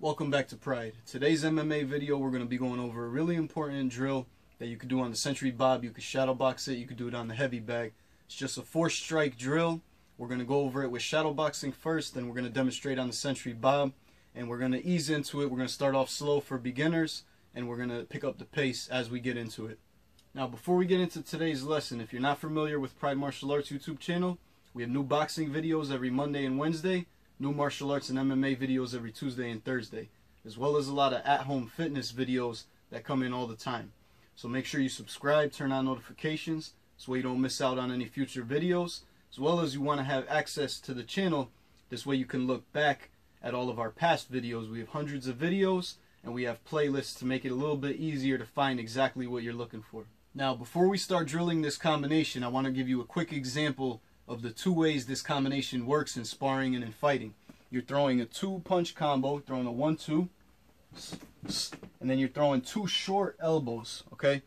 Welcome back to Pride. Today's MMA video, we're going to be going over a really important drill that you could do on the Century Bob. You could shadow box it, you could do it on the heavy bag. It's just a 4-strike drill. We're going to go over it with shadow boxing first, then we're going to demonstrate on the Century Bob, and we're going to ease into it. We're going to start off slow for beginners, and we're going to pick up the pace as we get into it. Now, before we get into today's lesson, if you're not familiar with Pride Martial Arts YouTube channel, we have new boxing videos every Monday and Wednesday, new martial arts and MMA videos every Tuesday and Thursday, as well as a lot of at-home fitness videos that come in all the time. So make sure you subscribe, turn on notifications, so you don't miss out on any future videos, as well as you want to have access to the channel. This way you can look back at all of our past videos. We have hundreds of videos, and we have playlists to make it a little bit easier to find exactly what you're looking for. Now, before we start drilling this combination, I want to give you a quick example of the 2 ways this combination works in sparring and in fighting. You're throwing a 2-punch combo, throwing a 1-2, and then you're throwing 2 short elbows, okay?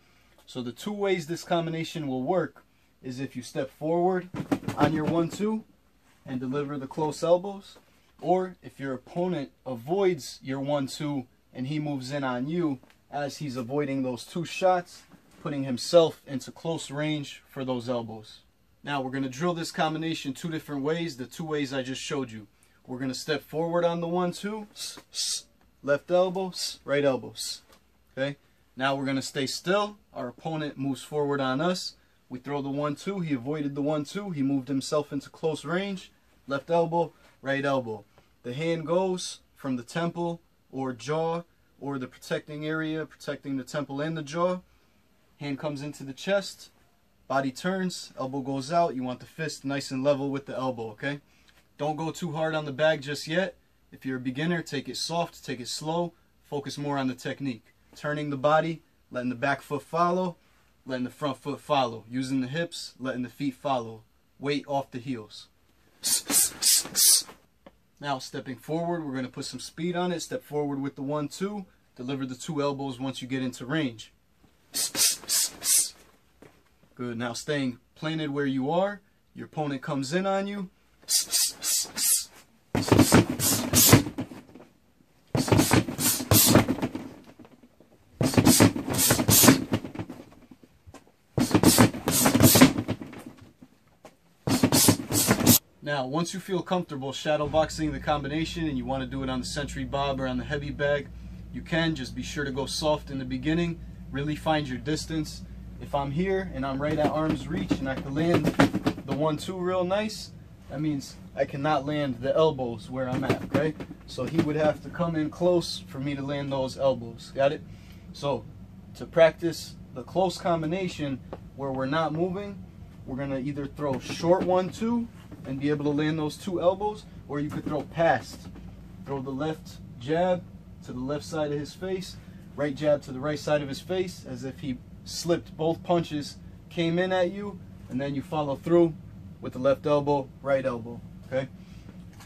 So the 2 ways this combination will work is if you step forward on your 1-2 and deliver the close elbows, or if your opponent avoids your 1-2 and he moves in on you as he's avoiding those 2 shots, putting himself into close range for those elbows. Now we're going to drill this combination 2 different ways, the 2 ways I just showed you. We're going to step forward on the 1-2, left elbow, right elbow. Okay? Now we're going to stay still. Our opponent moves forward on us. We throw the 1-2. He avoided the 1-2. He moved himself into close range. Left elbow, right elbow. The hand goes from the temple or jaw or the protecting area, protecting the temple and the jaw. Hand comes into the chest. Body turns. Elbow goes out. You want the fist nice and level with the elbow, okay? Don't go too hard on the bag just yet. If you're a beginner, take it soft, take it slow. Focus more on the technique. Turning the body, letting the back foot follow, letting the front foot follow. Using the hips, letting the feet follow. Weight off the heels. Now, stepping forward, we're going to put some speed on it. Step forward with the 1-2. Deliver the 2 elbows once you get into range. Good. Now, staying planted where you are. Your opponent comes in on you. Now, once you feel comfortable shadow boxing the combination and you want to do it on the Century Bob or on the heavy bag, you can. Just be sure to go soft in the beginning. Really find your distance. If I'm here and I'm right at arm's reach and I can land the 1-2 real nice, that means I cannot land the elbows where I'm at, okay? So he would have to come in close for me to land those elbows. Got it? So to practice the close combination where we're not moving, we're going to either throw short 1-2 and be able to land those 2 elbows, or you could throw past. Throw the left jab to the left side of his face, right jab to the right side of his face, as if he slipped both punches, came in at you, and then you follow through with the left elbow, right elbow, okay?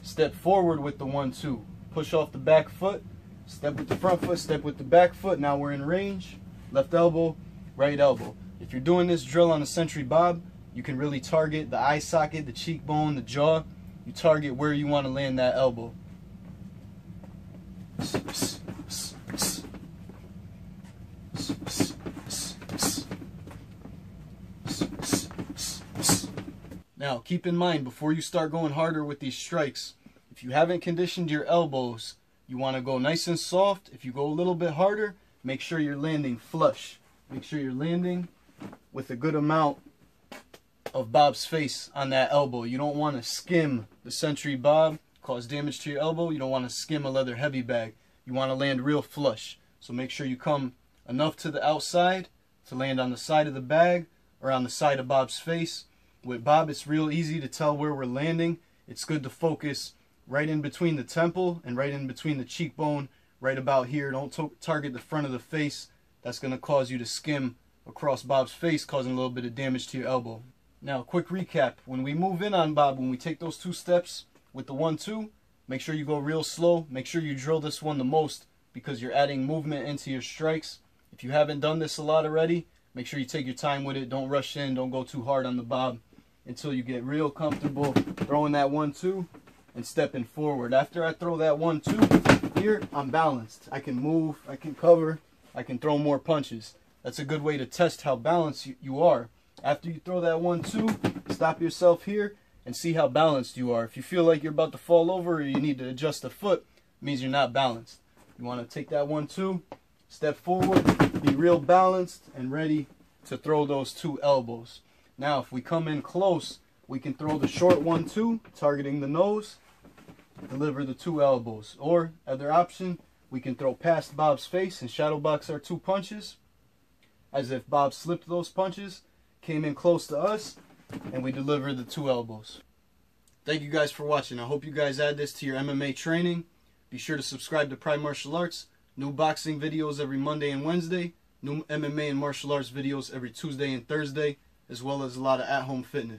Step forward with the 1-2. Push off the back foot, step with the front foot, step with the back foot. Now we're in range. Left elbow, right elbow. If you're doing this drill on a Century Bob, you can really target the eye socket, the cheekbone, the jaw. You target where you want to land that elbow. Now, keep in mind, before you start going harder with these strikes, if you haven't conditioned your elbows, you want to go nice and soft. If you go a little bit harder, make sure you're landing flush. Make sure you're landing with a good amount of Bob's face on that elbow. You don't want to skim the Century Bob, cause damage to your elbow. You don't want to skim a leather heavy bag. you want to land real flush. So make sure you come enough to the outside to land on the side of the bag or on the side of Bob's face. With Bob, it's real easy to tell where we're landing. It's good to focus right in between the temple and right in between the cheekbone, right about here. Don't target the front of the face. That's going to cause you to skim across Bob's face, causing a little bit of damage to your elbow. Now, quick recap. When we move in on Bob, when we take those 2 steps with the 1-2, make sure you go real slow. Make sure you drill this one the most because you're adding movement into your strikes. If you haven't done this a lot already, make sure you take your time with it. Don't rush in. Don't go too hard on the Bob until you get real comfortable throwing that 1-2 and stepping forward. After I throw that 1-2, here I'm balanced. I can move, I can cover, I can throw more punches. That's a good way to test how balanced you are. After you throw that 1-2, stop yourself here and see how balanced you are. If you feel like you're about to fall over or you need to adjust a foot, it means you're not balanced. You want to take that 1-2, step forward, be real balanced and ready to throw those 2 elbows. Now, if we come in close, we can throw the short 1-2, targeting the nose, deliver the 2 elbows. Or, other option, we can throw past Bob's face and shadow box our 2 punches, as if Bob slipped those punches, came in close to us, and we deliver the 2 elbows. Thank you guys for watching. I hope you guys add this to your MMA training. Be sure to subscribe to Pride Martial Arts. New boxing videos every Monday and Wednesday. New MMA and martial arts videos every Tuesday and Thursday, as well as a lot of at-home fitness.